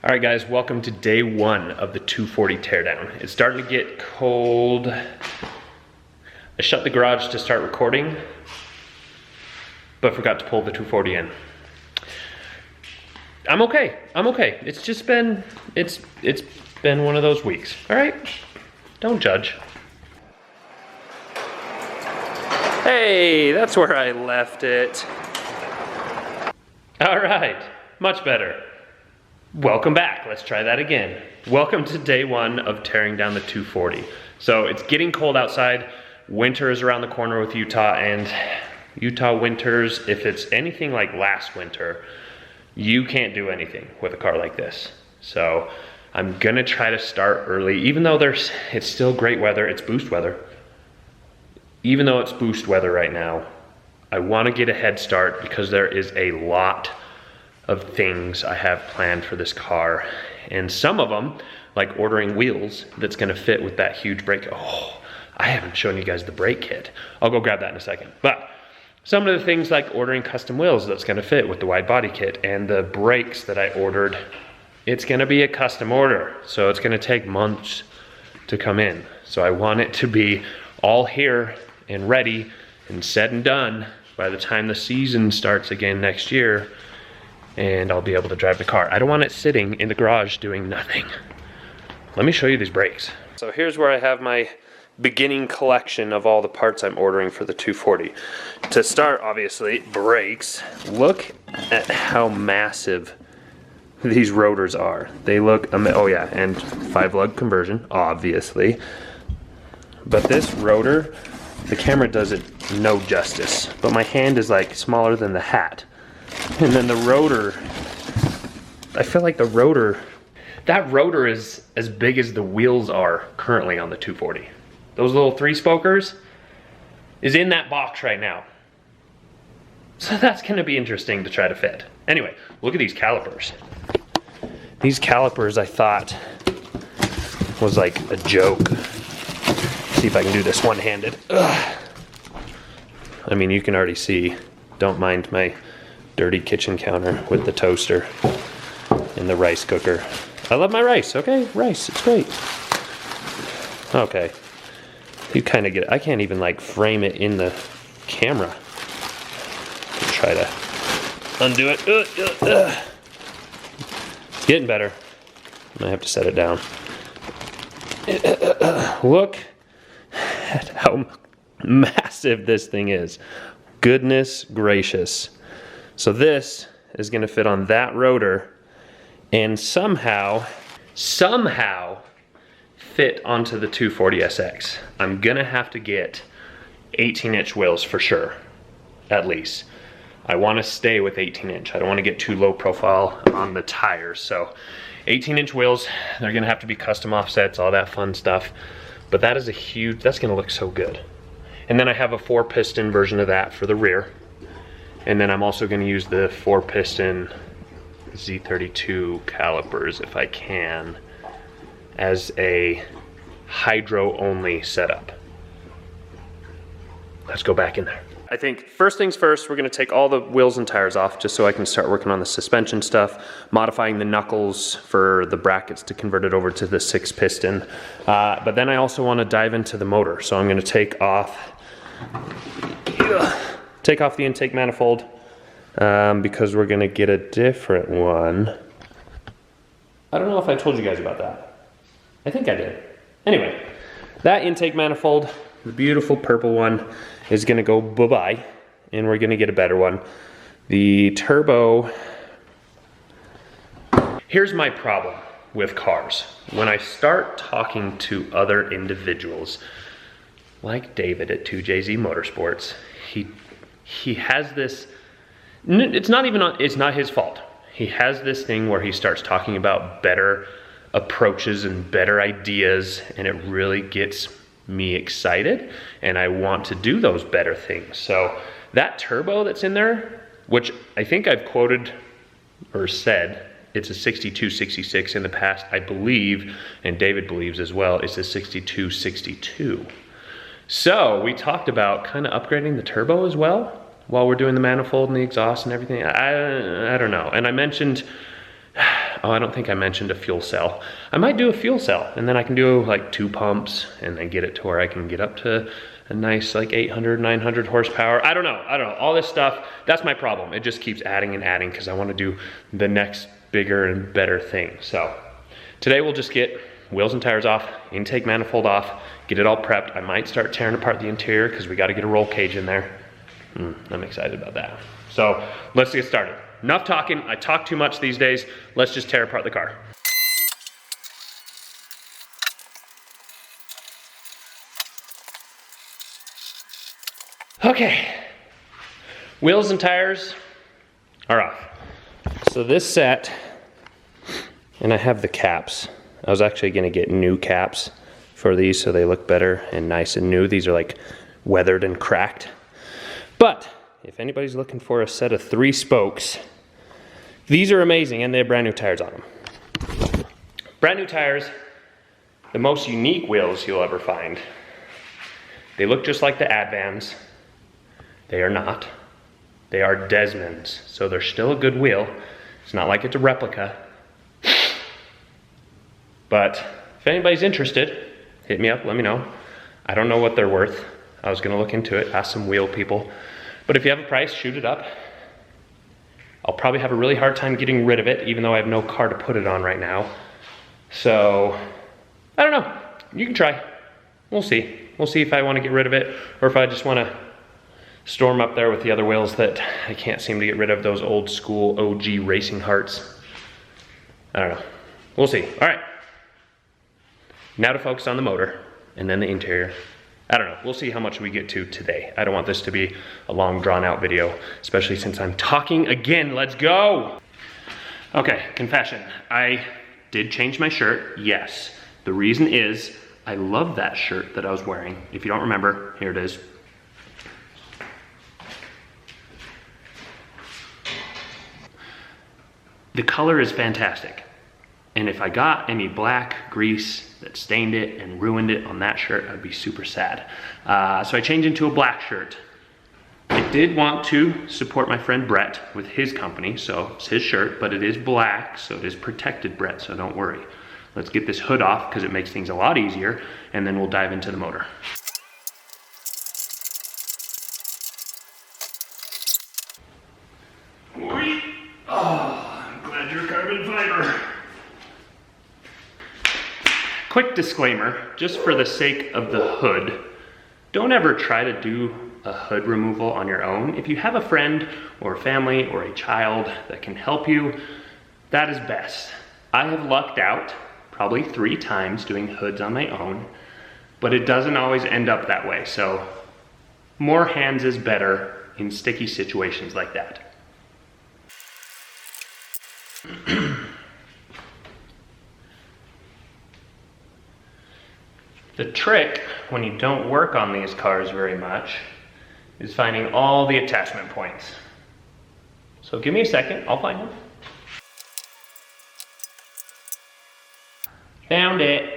All right, guys, welcome to day one of the 240 teardown. It's starting to get cold. I shut the garage to start recording, but forgot to pull the 240 in. I'm okay. It's just been, it's been one of those weeks. All right, don't judge. Hey, that's where I left it. All right, much better. Welcome back, let's try that again. Welcome to day one of tearing down the 240. So it's getting cold outside. Winter is around the corner with Utah, and Utah winters, if it's anything like last winter, you can't do anything with a car like this. So I'm gonna try to start early, even though it's still great weather, it's boost weather. Even though it's boost weather right now, I wanna get a head start because there is a lot of things I have planned for this car. And some of them, like ordering wheels that's gonna fit with that huge brake. Oh, I haven't shown you guys the brake kit. I'll go grab that in a second. But some of the things like ordering custom wheels that's gonna fit with the wide body kit, and the brakes that I ordered, it's gonna be a custom order. So it's gonna take months to come in. So I want it to be all here and ready and said and done by the time the season starts again next year, and I'll be able to drive the car. I don't want it sitting in the garage doing nothing. Let me show you these brakes. So here's where I have my beginning collection of all the parts I'm ordering for the 240. To start, obviously, brakes. Look at how massive these rotors are. They look, oh yeah, and 5-lug conversion, obviously. But this rotor, the camera does it no justice. But my hand is like smaller than the hat. And then the rotor, I feel like that rotor is as big as the wheels are currently on the 240. Those little 3-spokers is in that box right now. So that's gonna be interesting to try to fit. Anyway, look at these calipers. These calipers I thought was like a joke. See if I can do this one-handed. Ugh. I mean, you can already see, don't mind my dirty kitchen counter with the toaster and the rice cooker. I love my rice, okay? Rice, it's great. Okay, you kind of get it. I can't even like frame it in the camera. Try to undo it. It's getting better. I might have to set it down. Look at how massive this thing is. Goodness gracious. So this is gonna fit on that rotor and somehow fit onto the 240SX. I'm gonna have to get 18-inch wheels for sure, at least. I wanna stay with 18-inch. I don't wanna get too low profile on the tires. So 18-inch wheels, they're gonna have to be custom offsets, all that fun stuff. But that is that's gonna look so good. And then I have a 4-piston version of that for the rear. And then I'm also going to use the 4-piston Z32 calipers, if I can, as a hydro-only setup. Let's go back in there. I think first things first, we're going to take all the wheels and tires off just so I can start working on the suspension stuff, modifying the knuckles for the brackets to convert it over to the 6-piston. But then I also want to dive into the motor. So I'm going to take off the intake manifold because we're gonna get a different one. I don't know if I told you guys about that. I think I did. Anyway, that intake manifold, the beautiful purple one, is gonna go bye-bye, and we're gonna get a better one. The turbo, here's my problem with cars. When I start talking to other individuals, like David at 2JZ Motorsports, he has this, it's not his fault. He has this thing where he starts talking about better approaches and better ideas, and it really gets me excited, and I want to do those better things. So that turbo that's in there, which I think I've quoted or said, it's a 6266 in the past, I believe, and David believes as well, it's a 6262. So we talked about kind of upgrading the turbo as well while we're doing the manifold and the exhaust and everything. I don't know. And I mentioned oh, I don't think I mentioned a fuel cell. I might do a fuel cell, and then I can do like 2 pumps and then get it to where I can get up to a nice like 800, 900 horsepower. I don't know, all this stuff, that's my problem. It just keeps adding and adding because I want to do the next bigger and better thing. So today we'll just get wheels and tires off, intake manifold off, get it all prepped. I might start tearing apart the interior because we got to get a roll cage in there. I'm excited about that. So let's get started. Enough talking, I talk too much these days. Let's just tear apart the car. Okay, wheels and tires are off. So this set, and I have the caps. I was actually gonna get new caps for these so they look better and nice and new. These are like weathered and cracked. But if anybody's looking for a set of 3 spokes, these are amazing and they have brand new tires on them. Brand new tires, the most unique wheels you'll ever find. They look just like the Advans. They are not. They are Desmonds, so they're still a good wheel. It's not like it's a replica. But if anybody's interested, hit me up, let me know. I don't know what they're worth. I was gonna look into it, ask some wheel people. But if you have a price, shoot it up. I'll probably have a really hard time getting rid of it, even though I have no car to put it on right now. So, I don't know, you can try. We'll see. We'll see if I wanna get rid of it, or if I just wanna storm up there with the other wheels that I can't seem to get rid of, those old school OG Racing Hearts. I don't know, we'll see. All right, now to focus on the motor and then the interior. I don't know, we'll see how much we get to today. I don't want this to be a long drawn out video, especially since I'm talking again. Let's go. Okay, confession, I did change my shirt, yes. The reason is, I love that shirt that I was wearing. If you don't remember, here it is. The color is fantastic. And if I got any black grease that stained it and ruined it on that shirt, I'd be super sad. So I changed into a black shirt. I did want to support my friend Brett with his company, so it's his shirt, but it is black, so it is protected, Brett, so don't worry. Let's get this hood off because it makes things a lot easier, and then we'll dive into the motor. Carbon fiber. Quick disclaimer, just for the sake of the hood, don't ever try to do a hood removal on your own. If you have a friend or family or a child that can help you, that is best. I have lucked out probably 3 times doing hoods on my own, but it doesn't always end up that way. So more hands is better in sticky situations like that. The trick when you don't work on these cars very much is finding all the attachment points. So give me a second, I'll find them. Found it.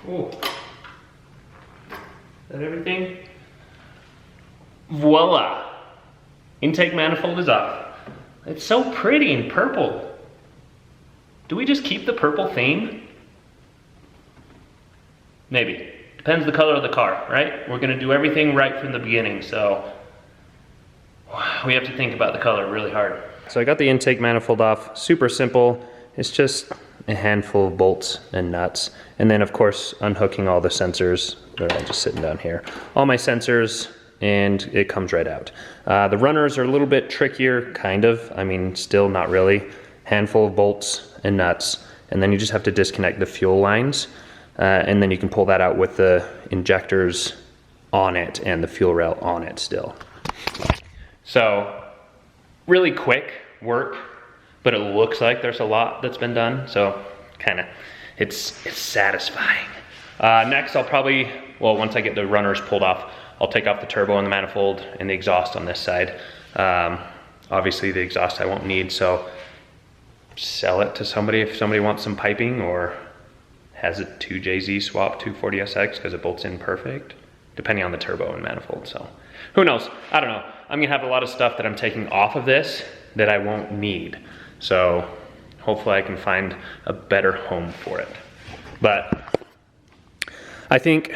Ooh. Is that everything? Voila! Intake manifold is off. It's so pretty and purple. Do we just keep the purple theme? Maybe. Depends the color of the car, right? We're gonna do everything right from the beginning, so we have to think about the color really hard. So I got the intake manifold off, super simple. It's just a handful of bolts and nuts. And then of course, unhooking all the sensors. They're all just sitting down here. All my sensors, and it comes right out. The runners are a little bit trickier, kind of. I mean, still not really. Handful of bolts and nuts. And then you just have to disconnect the fuel lines. And then you can pull that out with the injectors on it and the fuel rail on it still. So, really quick work, but it looks like there's a lot that's been done. So, kinda, it's satisfying. Next, I'll probably, well, once I get the runners pulled off, I'll take off the turbo and the manifold and the exhaust on this side. Obviously the exhaust I won't need, so sell it to somebody if somebody wants some piping, or has a 2JZ swap 240SX because it bolts in perfect, depending on the turbo and manifold. So who knows? I don't know. I'm gonna have a lot of stuff that I'm taking off of this that I won't need. So hopefully I can find a better home for it. But I think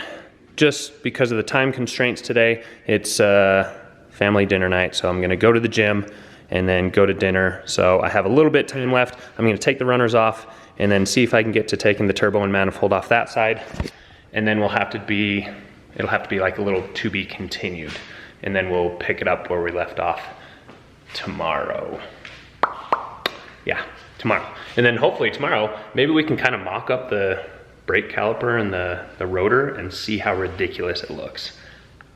just because of the time constraints today, it's family dinner night. So I'm gonna go to the gym and then go to dinner. So I have a little bit time left. I'm gonna take the runners off and then see if I can get to taking the turbo and manifold off that side. And then it'll have to be like a little to be continued. And then we'll pick it up where we left off tomorrow. Yeah, tomorrow. And then hopefully tomorrow, maybe we can kind of mock up the brake caliper and the rotor and see how ridiculous it looks.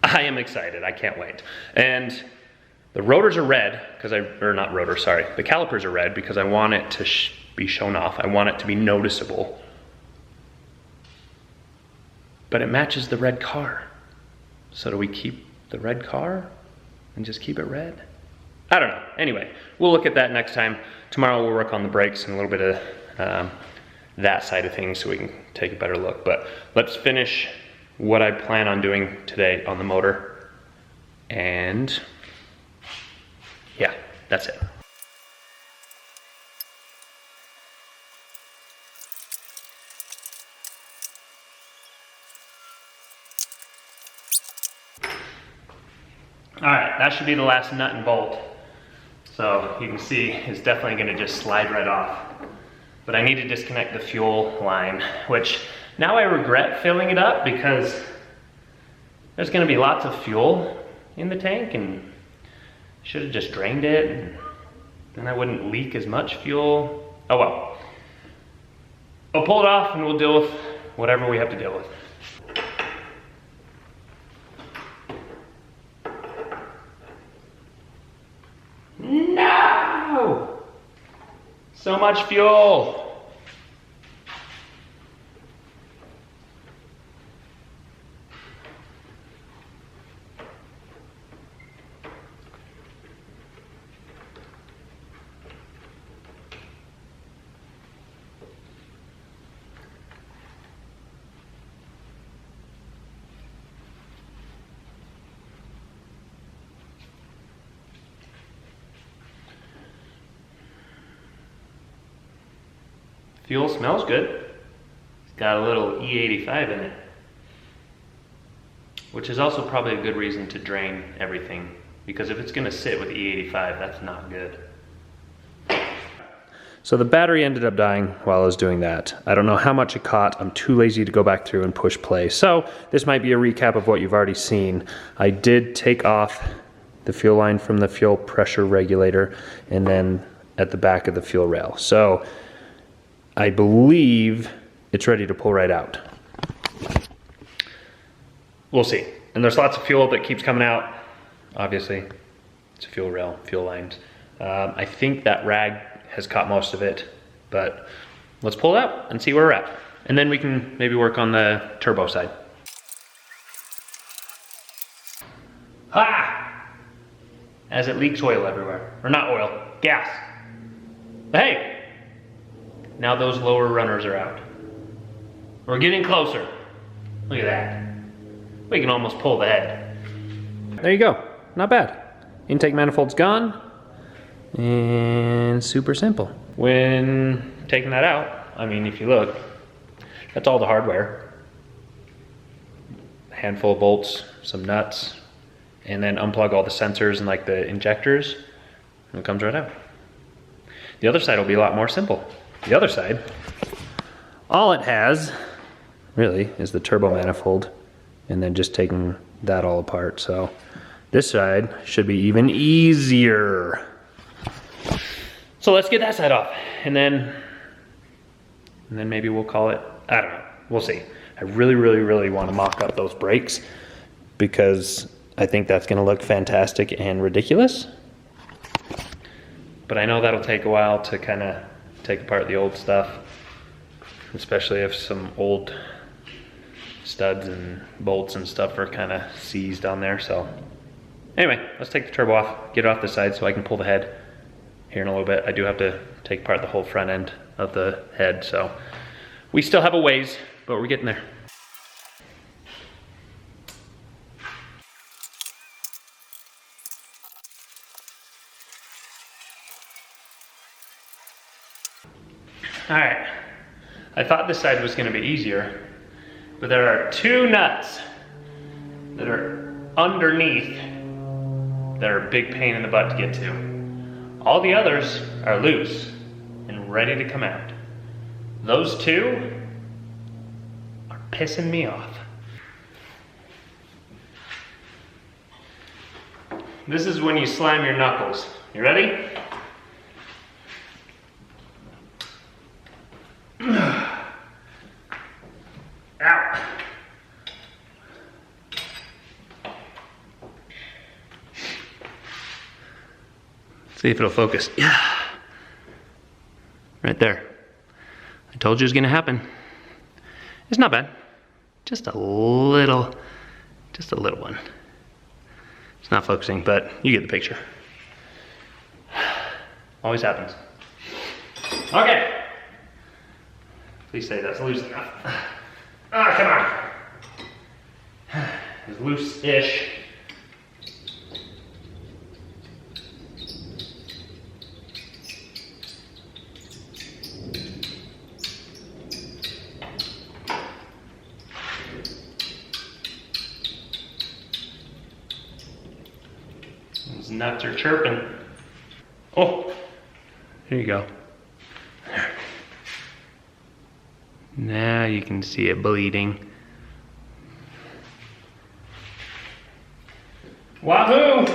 I am excited, I can't wait. And the rotors are red, the calipers are red because I want it to be shown off. I want it to be noticeable. But it matches the red car. So do we keep the red car and just keep it red? I don't know. Anyway, we'll look at that next time. Tomorrow we'll work on the brakes and a little bit of that side of things so we can take a better look. But let's finish what I plan on doing today on the motor. And yeah, that's it. All right, that should be the last nut and bolt. So you can see it's definitely gonna just slide right off. But I need to disconnect the fuel line, which now I regret filling it up because there's gonna be lots of fuel in the tank and should have just drained it and then I wouldn't leak as much fuel. Oh well. I'll pull it off and we'll deal with whatever we have to deal with. No! So much fuel. Fuel smells good. It's got a little E85 in it, which is also probably a good reason to drain everything, because if it's gonna sit with E85, that's not good. So the battery ended up dying while I was doing that. I don't know how much it caught. I'm too lazy to go back through and push play. So this might be a recap of what you've already seen. I did take off the fuel line from the fuel pressure regulator and then at the back of the fuel rail. So I believe it's ready to pull right out. We'll see. And there's lots of fuel that keeps coming out. Obviously, it's a fuel rail, fuel lines. I think that rag has caught most of it, but let's pull it out and see where we're at. And then we can maybe work on the turbo side. Ha! As it leaks oil everywhere. Or not oil, gas. Hey! Now those lower runners are out. We're getting closer. Look at that. We can almost pull the head. There you go, not bad. Intake manifold's gone, and super simple. When taking that out, I mean, if you look, that's all the hardware. A handful of bolts, some nuts, and then unplug all the sensors and like the injectors, and it comes right out. The other side will be a lot more simple. The other side, all it has really is the turbo manifold and then just taking that all apart. So this side should be even easier. So let's get that side off and then maybe we'll call it, I don't know, we'll see. I really want to mock up those brakes because I think that's gonna look fantastic and ridiculous. But I know that'll take a while to kind of take apart the old stuff, especially if some old studs and bolts and stuff are kind of seized on there. So anyway, let's take the turbo off, get it off the side so I can pull the head here in a little bit. I do have to take apart the whole front end of the head, so We still have a ways, but we're getting there. All right, I thought this side was gonna be easier, but there are 2 nuts that are underneath that are a big pain in the butt to get to. All the others are loose and ready to come out. Those 2 are pissing me off. This is when you slam your knuckles. You ready? Ow. See if it'll focus. Yeah. Right there. I told you it was gonna happen. It's not bad. Just a little one. It's not focusing, but you get the picture. Always happens. Okay. Please say that's loose enough. Ah, come on. It's loose-ish. Those nuts are chirping. Oh, here you go. Now you can see it bleeding. Wahoo!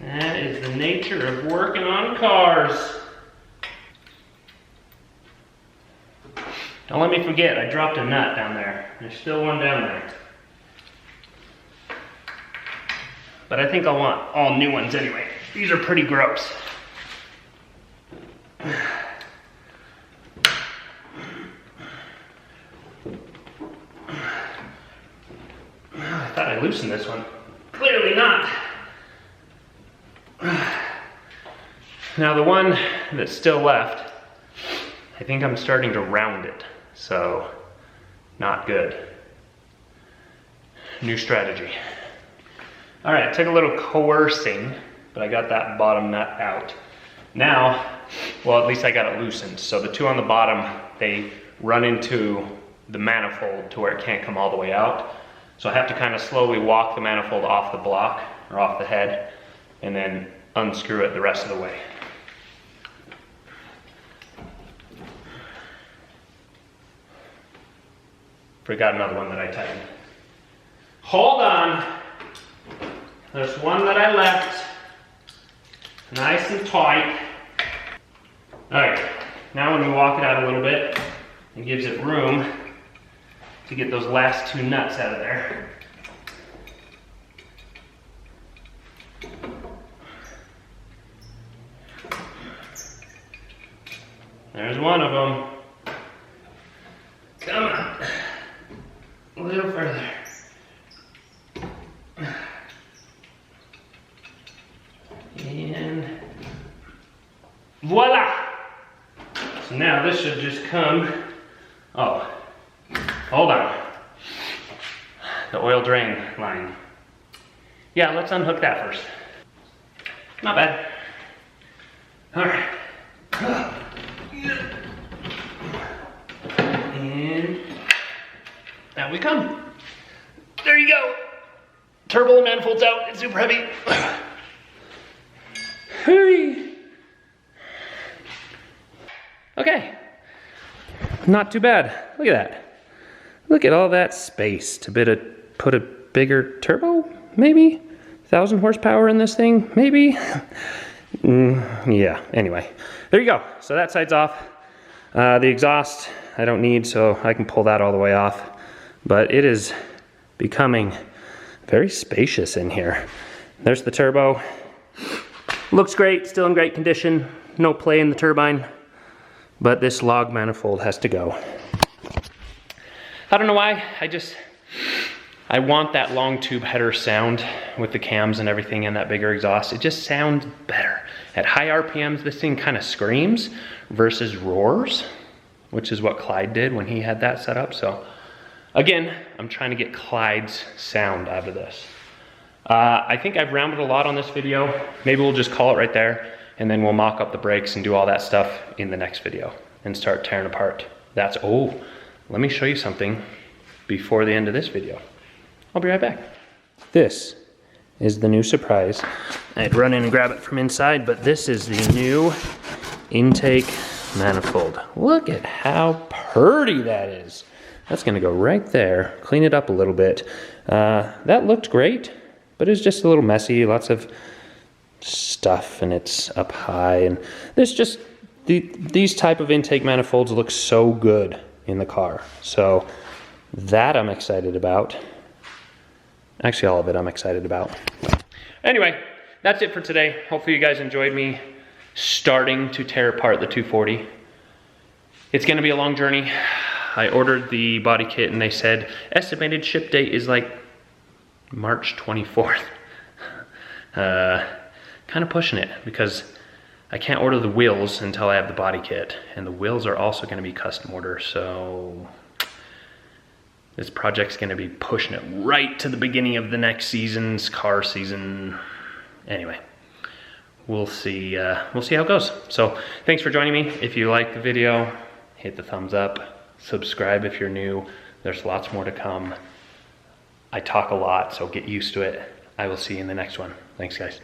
That is the nature of working on cars. Don't let me forget, I dropped a nut down there. There's still one down there. But I think I want all new ones anyway. These are pretty gross. I thought I loosened this one. Clearly not. Now the one that's still left, I think I'm starting to round it. So, not good. New strategy. All right, it took a little coercing, but I got that bottom nut out. Now, well, at least I got it loosened. So the 2 on the bottom, they run into the manifold to where it can't come all the way out. So I have to kind of slowly walk the manifold off the block, or off the head, and then unscrew it the rest of the way. Forgot another one that I tightened. Hold on. There's one that I left, nice and tight. All right, now when we walk it out a little bit, it gives it room to get those last 2 nuts out of there. There's one of them. Come on, a little further. And voila! So now this should just come. Oh, hold on. The oil drain line. Yeah, let's unhook that first. Not bad. All right. And out we come. There you go. Turbo and manifold's out. It's super heavy. Hurry. Okay. Not too bad. Look at that. Look at all that space to put a bigger turbo, maybe? 1,000 horsepower in this thing, maybe? Yeah, anyway. There you go. So that side's off. The exhaust I don't need, so I can pull that all the way off. But it is becoming very spacious in here. There's the turbo. Looks great, still in great condition. No play in the turbine. But this log manifold has to go. I don't know why, I want that long tube header sound with the cams and everything and that bigger exhaust. It just sounds better. At high RPMs, this thing kind of screams versus roars, which is what Clyde did when he had that set up. So again, I'm trying to get Clyde's sound out of this. I think I've rambled a lot on this video. Maybe we'll just call it right there, and then we'll mock up the brakes and do all that stuff in the next video and start tearing apart. Oh, let me show you something before the end of this video. I'll be right back. This is the new surprise. I'd run in and grab it from inside, but this is the new intake manifold. Look at how pretty that is. That's gonna go right there. Clean it up a little bit. That looked great, but it's just a little messy, lots of stuff, and it's up high. And this just, these type of intake manifolds look so good in the car. So that I'm excited about. Actually, all of it I'm excited about. Anyway, that's it for today. Hopefully you guys enjoyed me starting to tear apart the 240. It's gonna be a long journey. I ordered the body kit and they said estimated ship date is like March 24th. Kind of pushing it because I can't order the wheels until I have the body kit, and the wheels are also gonna be custom order, so this project's gonna be pushing it right to the beginning of the next season's car season. Anyway, we'll see how it goes. So thanks for joining me. If you like the video, hit the thumbs up, subscribe if you're new. There's lots more to come. I talk a lot, so get used to it. I will see you in the next one. Thanks, guys.